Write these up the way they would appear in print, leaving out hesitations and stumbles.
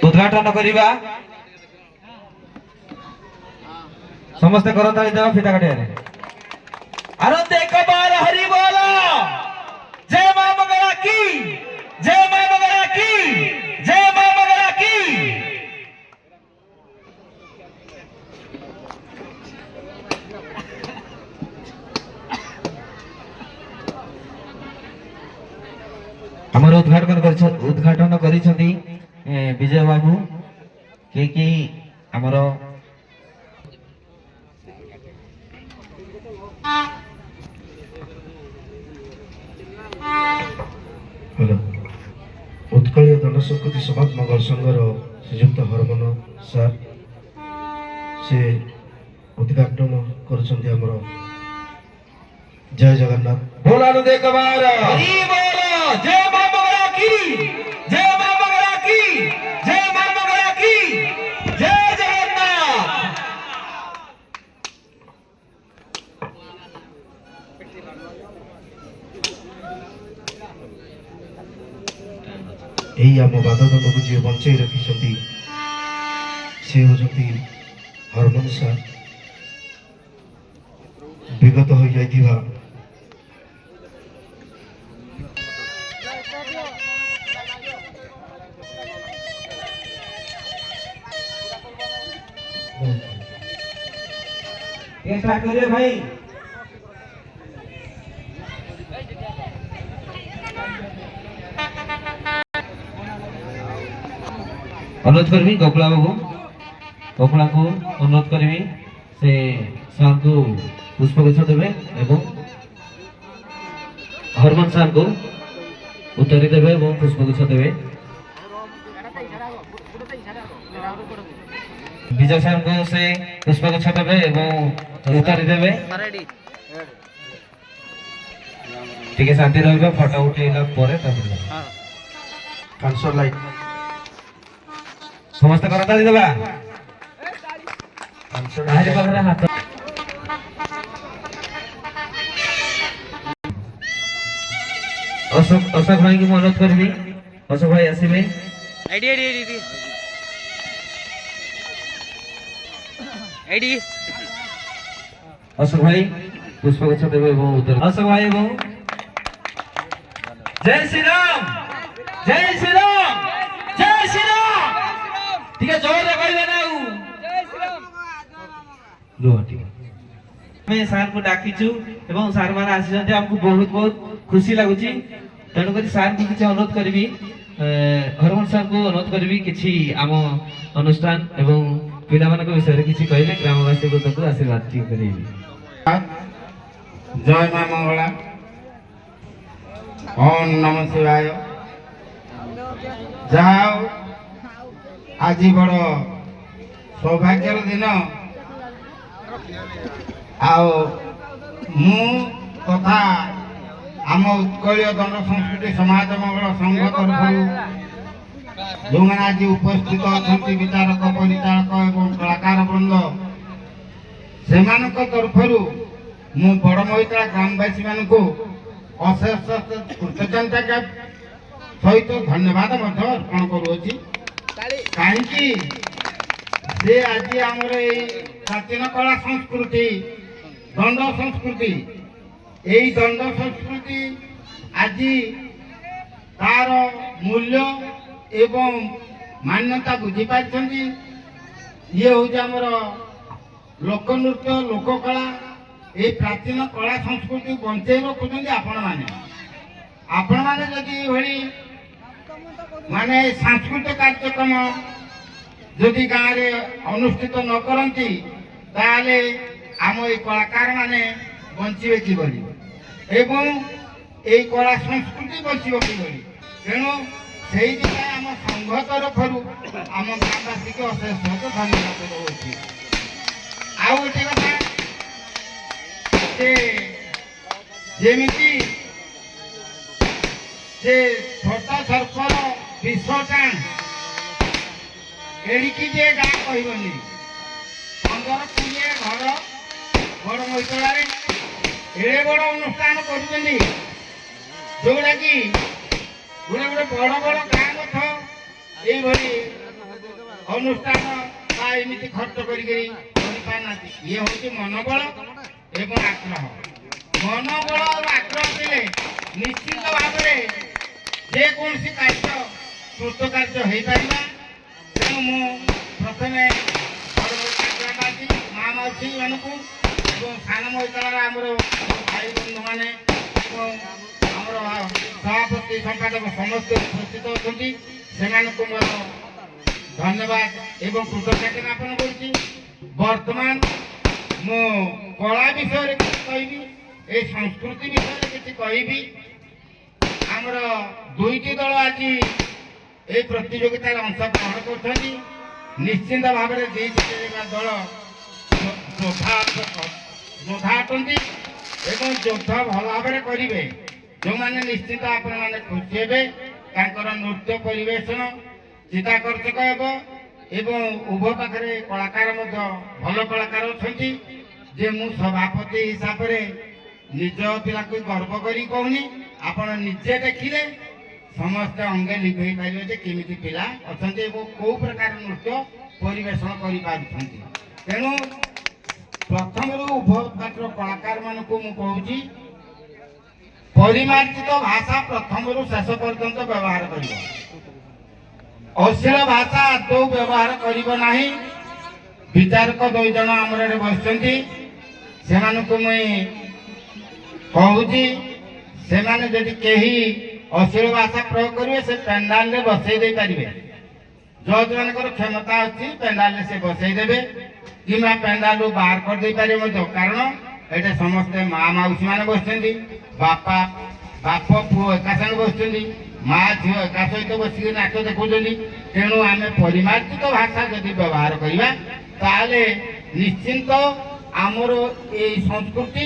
उद्घाटन करिबा समस्त करताली देवा फिता काटिया अनंत एक बार हरि बोलो जय मां मंगला की जय मां मंगला की जय मां मंगला की हमर उद्घाटन करिसथि विजय बाबू के हमर उत्कलीय जनशक्ति समाज मंगल संघर श्रीजुक्त हरमन सार से उद्घाटन कर जय जगन्नाथ बोला देख बार हरि बोलो जय मां मंगला की जय मां मंगला की जय मां मंगला की जय जगन्नाथ यही आम बाधदंड को जी बंचाई रखी से होती हरमन सार विगत हो जाइथिबा स्टार्ट करिए भाई अनुरोध करबी गोकुला बाबू गोकुला को अनुरोध करबी से सार को पुष्पगुच्छ देवे एवं हरमन सार को उत्तरी देवे एवं पुष्पगुच्छ देवे विजय सार को से पुष्पगुच्छ देवे एवं उत्तरी देवे ठीक है शांति रहिबा फोटो उठेला परे तब कैंसर लाइट समस्त करताली देबा आहारी पाखरे हाथ अशोक भाई की अनुरोध करबी अशोक भाई आसीबे आईडी आईडी आईडी आईडी अशोक भाई पुष्पगुच्छ देवे एवं उत्तर अशोक भाई एवं जय श्री राम जय श्री राम जय श्री राम ठीक है जोर से कहबे ना जय श्री राम लो ठीक मैं सार को डाकिछु एवं सार माने आसीछन्ते हमको बहुत बहुत खुशी लागुची तेणु करी सार को किछ अनुरोध करबी हरमन सार को अनुरोध करबी किछि आम अनुष्ठान एवं पिला मानक विषय किछि कहले ग्रामवासी को आशीर्वाद टी करेबी जय मां मंगला ओम नमः शिवाय जाओ आज बड़ सौभाग्यर दिन आओ मु तथा आम उत्कलीय दंड संस्कृति समाज मंगल संघ तरफ जो मैंने आज उपस्थित अच्छा विचारक परिचालक एवं कलाकार वृंद से तरफ मु बड़ महिला ग्रामवासी मान अशेष कृतज्ञता सहित धन्यवाद अर्पण करुँच कहीं से आज आमर प्राचीन कला संस्कृति दंड संस्कृति यही दंड संस्कृति आज तार मूल्य एवं मान्यता बुझी पार्टी ये हूँ आमर लोकनृत्य लोककला ये प्राचीन कला संस्कृति बंचाई रखुं आपण मैंने जदि भली माने सांस्कृतिक कार्यक्रम जदि गाँव में अनुष्ठित न करती ताले आम ये कलाकार माने बंचे किभली एवं ये कला संस्कृति बचब किभली तेणु से आम संघ तरफ आम ग्रामवासी को अशेष धन्यवाद रोचे आ गोटे कथा जेमिति से छोट सर्पर विश्व टाण एड़िकी जे गाँ कहबनी 15-20 घर बड़ मैतला एड़े बड़ अनुष्ठान कर जोड़ा कि गोटे गोटे बड़ बड़ गाँ मठ ये ଅନୁଷ୍ଠାନ ବା ଏମିତି ଖର୍ଚ୍ଚ କରିକିରି କରିପାରୁନାହାନ୍ତି। ଇଏ ହେଉଛି ମନୋବଳ ଏବଂ ଆଗ୍ରହ। ମନୋବଳ ଆଉ ଆଗ୍ରହ ଥିଲେ ନିଶ୍ଚିତ ଭାବରେ ଯେକୌଣସି କାର୍ଯ୍ୟ କୃତ କାର୍ଯ୍ୟ ହେଇପାରିବା। ତେଣୁ ମୁଁ ପ୍ରଥମେ ଗ୍ରାମବାସୀ ମା ମାଉସୀ ମାନଙ୍କୁ ଏବଂ ସାନ ମହିଳାର ଆମର ଭାଇ ବନ୍ଧୁମାନେ ଏବଂ ଆମର ସଭାପତି ସମ୍ପାଦକ ସମସ୍ତେ ଉପସ୍ଥିତ ଅଛନ୍ତି, ସେମାନଙ୍କୁ ମୋର ଧନ୍ୟବାଦ ଏବଂ କୃତଜ୍ଞତା ଜ୍ଞାପନ କରୁଛି। ବର୍ତ୍ତମାନ ମୁଁ କଳା ବିଷୟରେ କିଛି କହିବି, ଏ ସଂସ୍କୃତି ବିଷୟରେ କିଛି କହିବି। ଆମର ଦୁଇଟି ଦଳ ଆଜି এই ପ୍ରତିଯୋଗିତାରେ ଅଂଶଗ୍ରହଣ କରୁଛନ୍ତି। ନିଶ୍ଚିନ୍ତ ଭାବରେ ଦୁଇଟି ଦଳ ଯୋଦ୍ଧା ଅଟନ୍ତି ଏବଂ ଯୁଦ୍ଧ ଭଲ ଭାବରେ କରିବେ। ଯେଉଁମାନେ ନିଶ୍ଚିତ ଆପଣମାନେ ଖୁସି ହେବେ, ତାଙ୍କର ନୃତ୍ୟ ପରିବେଷଣ ଚିତ୍ତାକର୍ଷକ ହେବ ଏବଂ ଉଭୟ ପାଖରେ କଳାକାର ମଧ୍ୟ ଭଲ କଳାକାର ଅଛନ୍ତି। ଯେ ମୁଁ ସଭାପତି ହିସାବରେ ନିଜ ପିଲାକୁ ଗର୍ବ କରି କହୁନି, ଆପଣ ନିଜେ ଦେଖିଲେ ସମସ୍ତେ ଅଙ୍ଗେ ଲିଭେଇ ପାରିବେ ଯେ କେମିତି ପିଲା ଅଛନ୍ତି ଏବଂ କେଉଁ ପ୍ରକାର ନୃତ୍ୟ ପରିବେଷଣ କରିପାରୁଛନ୍ତି। ତେଣୁ ପ୍ରଥମରୁ ଉଭୟ ପାଖର କଳାକାରମାନଙ୍କୁ ମୁଁ କହୁଛି, ପରିମାର୍ଜିତ ଭାଷା ପ୍ରଥମରୁ ଶେଷ ପର୍ଯ୍ୟନ୍ତ ବ୍ୟବହାର କରିବ। ଅଶ୍ଳୀଳ ଭାଷା ଆଦୌ ବ୍ୟବହାର କରିବ ନାହିଁ। ବିଚାରକ ଦୁଇ ଜଣ ଆମର ଏଠି ବସିଛନ୍ତି, ସେମାନଙ୍କୁ ମୁଁ କହୁଛି, ସେମାନେ ଯଦି କେହି ଅଶ୍ଳୀଳ ଭାଷା ପ୍ରୟୋଗ କରିବେ ସେ ପେଣ୍ଡାଲରେ ବସେଇ ଦେଇପାରିବେ। ଜଜ୍ ମାନଙ୍କର କ୍ଷମତା ଅଛି, ପେଣ୍ଡାଲରେ ସେ ବସେଇ ଦେବେ କିମ୍ବା ପେଣ୍ଡାଲରୁ ବାହାର କରିଦେଇପାରିବେ ମଧ୍ୟ। କାରଣ ଏଠି ସମସ୍ତେ ମା ମାଉସୀ ମାନେ ବସିଛନ୍ତି, ବାପ ପୁଅ ଏକା ସାଙ୍ଗେ ବସିଛନ୍ତି, ମା ଝିଅ ଏକା ସହିତ ବସିକି ନାଚ ଦେଖୁଛନ୍ତି। ତେଣୁ ଆମେ ପରିମାର୍ଜିତ ଭାଷା ଯଦି ବ୍ୟବହାର କରିବା ତାହେଲେ ନିଶ୍ଚିନ୍ତ ଆମର ଏଇ ସଂସ୍କୃତି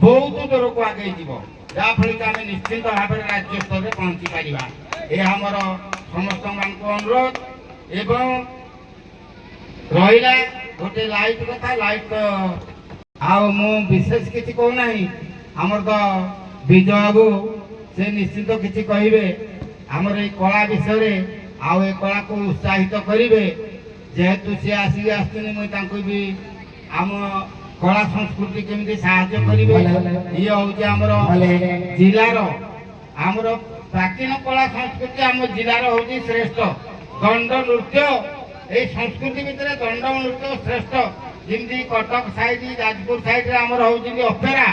ବହୁତ ଦୂରକୁ ଆଗେଇ ଯିବ, ଯାହାଫଳରେ କି ଆମେ ନିଶ୍ଚିନ୍ତ ଭାବରେ ରାଜ୍ୟ ସ୍ତରରେ ପହଞ୍ଚି ପାରିବା। ଏହା ଆମର ସମସ୍ତଙ୍କୁ ଅନୁରୋଧ। ଏବଂ ରହିଲା ଗୋଟେ ଲାଇଟ୍ କଥା, ଲାଇଟ୍ ଆଉ ମୁଁ ବିଶେଷ କିଛି କହୁନାହିଁ। ଆମର ତ ବିଜୟ ବାବୁ ସେ ନିଶ୍ଚିତ କିଛି କହିବେ ଆମର ଏଇ କଳା ବିଷୟରେ, ଆଉ ଏ କଳାକୁ ଉତ୍ସାହିତ କରିବେ। ଯେହେତୁ ସିଏ ଆସିକି ଆସିଛନ୍ତି, ମୁଁ ତାଙ୍କୁ ବି ଆମ କଳା ସଂସ୍କୃତି କେମିତି ସାହାଯ୍ୟ କରିବେ। ଇଏ ହେଉଛି ଆମର ଜିଲ୍ଲାର ଆମର ପ୍ରାଚୀନ କଳା ସଂସ୍କୃତି, ଆମ ଜିଲ୍ଲାର ହେଉଛି ଶ୍ରେଷ୍ଠ ଦଣ୍ଡ ନୃତ୍ୟ। এই ସଂସ୍କୃତି ଭିତରେ ଦଣ୍ଡ ନୃତ୍ୟ ଶ୍ରେଷ୍ଠ। ଯେମିତି କଟକ ସାଇଡ୍, ଯାଜପୁର ସାଇଡ୍ରେ ଆମର ହେଉଛି ଅପେରା,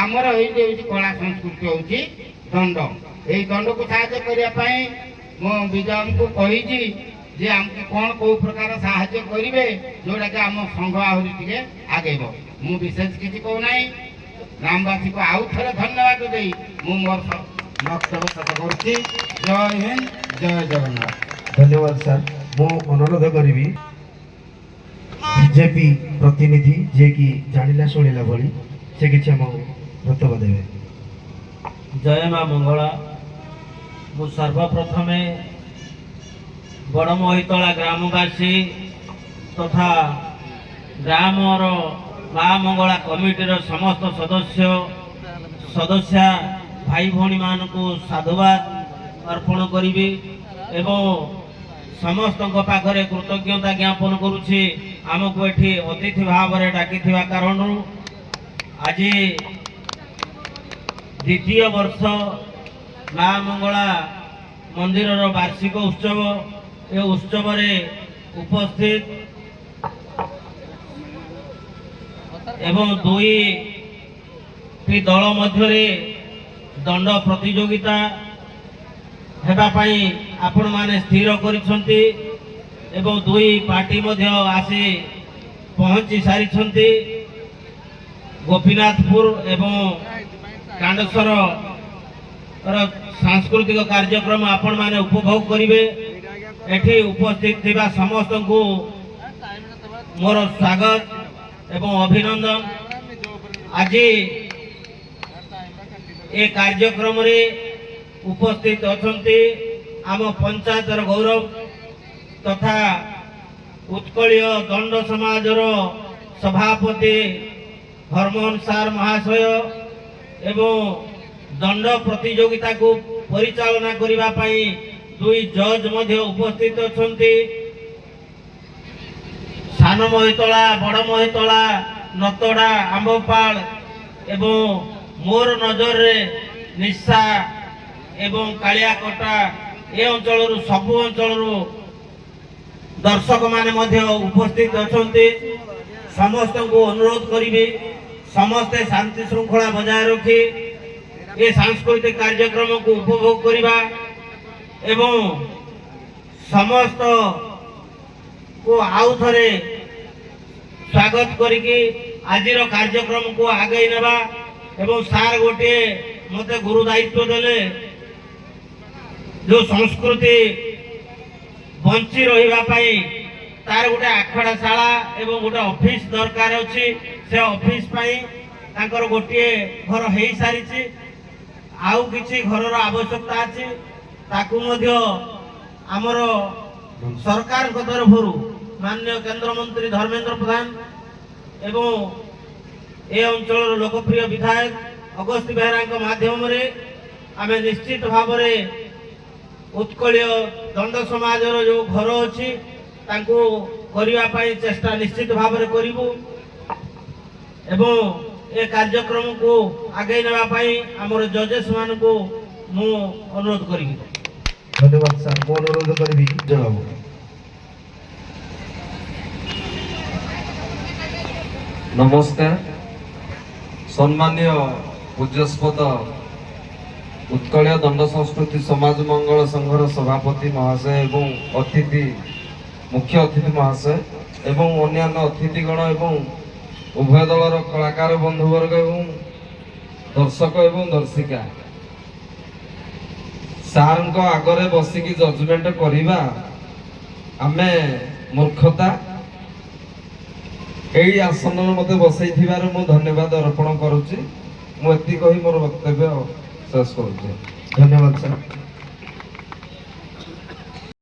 ଆମର ଏଇଠି ହେଉଛି କଳା ସଂସ୍କୃତି ହେଉଛି ଦଣ୍ଡ। এই ଦଣ୍ଡକୁ ସାହାଯ୍ୟ କରିବା ପାଇଁ ମୁଁ ବିଜୟଙ୍କୁ କହିଛି ଯେ ଆମକୁ କ'ଣ କେଉଁ ପ୍ରକାର ସାହାଯ୍ୟ କରିବେ, ଯେଉଁଟାକି ଆମ ସଂଘ ଆହୁରି ଟିକେ ଆଗେଇବ। ମୁଁ ବିଶେଷ କିଛି କହୁନାହିଁ। ଗ୍ରାମବାସୀକୁ ଆଉ ଥରେ ଧନ୍ୟବାଦ ଦେଇ ମୁଁ ମୋର ବକ୍ତବ୍ୟ ଶେଷ କରୁଛି। ଜୟ ହିନ୍ଦ, ଜୟ ଜଗନ୍ନାଥ। ଧନ୍ୟବାଦ ସାର୍। ମୁଁ ଅନୁରୋଧ କରିବି ବିଜେପି ପ୍ରତିନିଧି ଯିଏକି ଜାଣିଲା ଶୁଣିଲା ଭଳି ସେ କିଛି ଆମ ବକ୍ତବ୍ୟ ଦେବେ। ଜୟ ମା ମଙ୍ଗଳା। ମୁଁ ସର୍ବପ୍ରଥମେ ବଡ଼ମହିତଳା ଗ୍ରାମବାସୀ ତଥା ଗ୍ରାମର ମା ମଙ୍ଗଳା କମିଟିର ସମସ୍ତ ସଦସ୍ୟା ଭାଇ ଭଉଣୀମାନଙ୍କୁ ସାଧୁବାଦ ଅର୍ପଣ କରିବି ଏବଂ ସମସ୍ତଙ୍କ ପାଖରେ କୃତଜ୍ଞତା ଜ୍ଞାପନ କରୁଛି ଆମକୁ ଏଠି ଅତିଥି ଭାବରେ ଡାକିଥିବା କାରଣରୁ। ଆଜି ଦ୍ୱିତୀୟ ବର୍ଷ ମା ମଙ୍ଗଳା ମନ୍ଦିରର ବାର୍ଷିକ ଉତ୍ସବ। ଏ ଉତ୍ସବରେ ଉପସ୍ଥିତ ଏବଂ ଦୁଇଟି ଦଳ ମଧ୍ୟରେ ଦଣ୍ଡ ପ୍ରତିଯୋଗିତା ହେବା ପାଇଁ ଆପଣମାନେ ସ୍ଥିର କରିଛନ୍ତି ଏବଂ ଦୁଇ ପାର୍ଟି ମଧ୍ୟ ଆସି ପହଞ୍ଚି ସାରିଛନ୍ତି। ଗୋପୀନାଥପୁର ଏବଂ କାଣ୍ଡେଶ୍ୱରର ସାଂସ୍କୃତିକ କାର୍ଯ୍ୟକ୍ରମ ଆପଣମାନେ ଉପଭୋଗ କରିବେ। ଏଠି ଉପସ୍ଥିତ ଥିବା ସମସ୍ତଙ୍କୁ ମୋର ସ୍ୱାଗତ ଏବଂ ଅଭିନନ୍ଦନ। ଆଜି ଏ କାର୍ଯ୍ୟକ୍ରମରେ ଉପସ୍ଥିତ ଅଛନ୍ତି ଆମ ପଞ୍ଚାୟତର ଗୌରବ ତଥା ଉତ୍କଳୀୟ ଦଣ୍ଡ ସମାଜର ସଭାପତି ହରମୋହନ ସାର୍ ମହାଶୟ ଏବଂ ଦଣ୍ଡ ପ୍ରତିଯୋଗିତାକୁ ପରିଚାଳନା କରିବା ପାଇଁ ଦୁଇ ଜଜ୍ ମଧ୍ୟ ଉପସ୍ଥିତ ଅଛନ୍ତି। ସାନ ମହିତଳା, ବଡ଼ ମହିତଳା, ନତଡ଼ା, ଆମ୍ବପାଳ ଏବଂ ମୋର ନଜରରେ ନିଶା ଏବଂ କାଳିଆକଟା ଏ ଅଞ୍ଚଳରୁ ସବୁ ଅଞ୍ଚଳରୁ ଦର୍ଶକମାନେ ମଧ୍ୟ ଉପସ୍ଥିତ ଅଛନ୍ତି। ସମସ୍ତଙ୍କୁ ଅନୁରୋଧ କରିବି ସମସ୍ତେ ଶାନ୍ତି ଶୃଙ୍ଖଳା ବଜାୟ ରଖି ଏ ସାଂସ୍କୃତିକ କାର୍ଯ୍ୟକ୍ରମକୁ ଉପଭୋଗ କରିବା ଏବଂ ସମସ୍ତଙ୍କୁ ଆଉ ଥରେ ସ୍ୱାଗତ କରିକି ଆଜିର କାର୍ଯ୍ୟକ୍ରମକୁ ଆଗେଇ ନେବା। ଏବଂ ସାର୍ ଗୋଟିଏ ମୋତେ ଗୁରୁ ଦାୟିତ୍ୱ ଦେଲେ, ଯେଉଁ ସଂସ୍କୃତି ବଞ୍ଚି ରହିବା ପାଇଁ ତାର ଗୋଟେ ଆଖଡ଼ାଶାଳା ଏବଂ ଗୋଟେ ଅଫିସ ଦରକାର ଅଛି। ସେ ଅଫିସ ପାଇଁ ତାଙ୍କର ଗୋଟିଏ ଘର ହେଇସାରିଛି, ଆଉ କିଛି ଘରର ଆବଶ୍ୟକତା ଅଛି। ତାକୁ ମଧ୍ୟ ଆମର ସରକାରଙ୍କ ତରଫରୁ ମାନନୀୟ କେନ୍ଦ୍ରମନ୍ତ୍ରୀ ଧର୍ମେନ୍ଦ୍ର ପ୍ରଧାନ ଏବଂ ଏ ଅଞ୍ଚଳର ଲୋକପ୍ରିୟ ବିଧାୟକ ଅଗସ୍ତି ବେହେରାଙ୍କ ମାଧ୍ୟମରେ ଆମେ ନିଶ୍ଚିତ ଭାବରେ ଉତ୍କଳୀୟ ଦଣ୍ଡ ସମାଜର ଯେଉଁ ଘର ଅଛି ତାଙ୍କୁ କରିବା ପାଇଁ ଚେଷ୍ଟା ନିଶ୍ଚିତ ଭାବରେ କରିବୁ ଏବଂ ଏ କାର୍ଯ୍ୟକ୍ରମକୁ ଆଗେଇ ନେବା ପାଇଁ ଆମର ଜଜେସ୍ ମାନଙ୍କୁ ମୁଁ ଅନୁରୋଧ କରିବି। ଧନ୍ୟବାଦ ସାର୍। ମୁଁ ଅନୁରୋଧ କରିବି ଜବାବ। নমস্কার সম্মানীয় পূজ্যস্পদ উৎকলীয় দণ্ড সংস্কৃতি সমাজ মঙ্গল সংঘর সভাপতি মহাশয় এবং অতিথি মুখ্য অতিথি মহাশয় এবং অন্যান্য অতিথিগণ এবং উভয় দলর কলাকার বন্ধুবর্গ এবং দর্শক এবং দর্শিকা ସାର୍ଙ୍କ ଆଗରେ ବସିକି ଜଜମେଣ୍ଟ କରିବା ଆମେ ମୂର୍ଖତା। ଏଇ ଆସନରେ ମୋତେ ବସେଇଥିବାରୁ ମୁଁ ଧନ୍ୟବାଦ ଅର୍ପଣ କରୁଛି। ମୁଁ ଏତିକି କହି ମୋର ବକ୍ତବ୍ୟ ଶେଷ କରୁଛି। ଧନ୍ୟବାଦ ସାର୍।